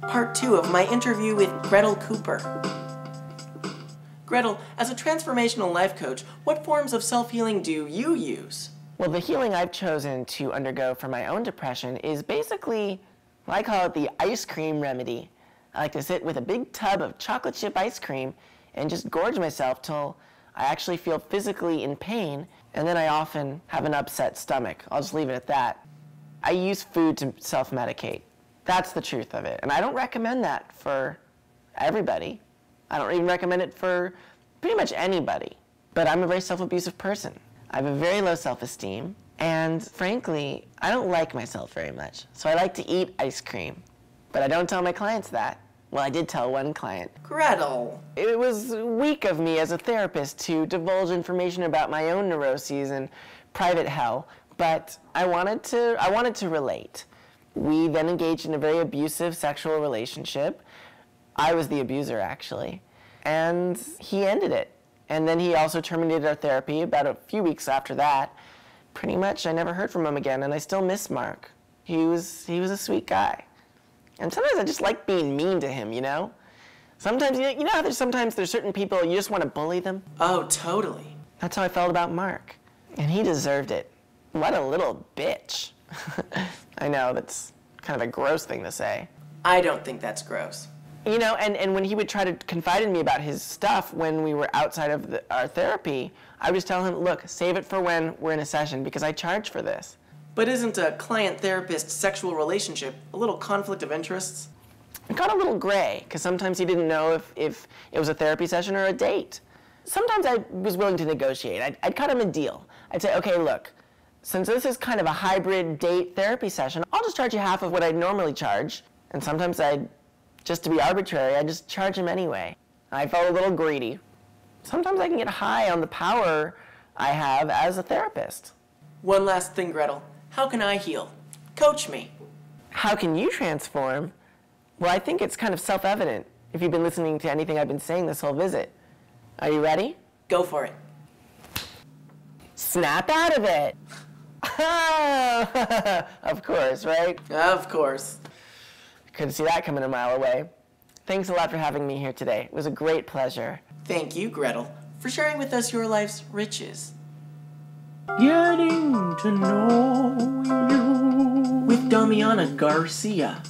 Part 2 of my interview with Gretel Cooper. Gretel, as a transformational life coach, what forms of self-healing do you use? Well, the healing I've chosen to undergo for my own depression is basically, I call it the ice cream remedy. I like to sit with a big tub of chocolate chip ice cream and just gorge myself till I actually feel physically in pain, and then I often have an upset stomach. I'll just leave it at that. I use food to self-medicate. That's the truth of it. And I don't recommend that for everybody. I don't even recommend it for pretty much anybody. But I'm a very self-abusive person. I have a very low self-esteem, and frankly, I don't like myself very much. So I like to eat ice cream. But I don't tell my clients that. Well, I did tell one client. Gretel. It was weak of me as a therapist to divulge information about my own neuroses and private hell, but I wanted to relate. We then engaged in a very abusive sexual relationship. I was the abuser, actually, and he ended it. And then he also terminated our therapy about a few weeks after that. Pretty much, I never heard from him again, and I still miss Mark. He was a sweet guy. And sometimes I just like being mean to him, you know? Sometimes, you know how there's certain people, you just want to bully them? Oh, totally. That's how I felt about Mark. And he deserved it. What a little bitch. I know, that's kind of a gross thing to say. I don't think that's gross. You know, and when he would try to confide in me about his stuff when we were outside of our therapy, I would just tell him, look, save it for when we're in a session because I charge for this. But isn't a client-therapist sexual relationship a little conflict of interests? It got a little gray, because sometimes he didn't know if it was a therapy session or a date. Sometimes I was willing to negotiate. I'd cut him a deal. I'd say, okay, look, since this is kind of a hybrid date therapy session, I'll just charge you half of what I'd normally charge. And sometimes just to be arbitrary, I'd just charge him anyway. I felt a little greedy. Sometimes I can get high on the power I have as a therapist. One last thing, Gretel. How can I heal? Coach me. How can you transform? Well, I think it's kind of self-evident if you've been listening to anything I've been saying this whole visit. Are you ready? Go for it. Snap out of it. Of course, right? Of course. Couldn't see that coming a mile away. Thanks a lot for having me here today. It was a great pleasure. Thank you, Gretel, for sharing with us your life's riches. Getting to know you With Damiana Garcia.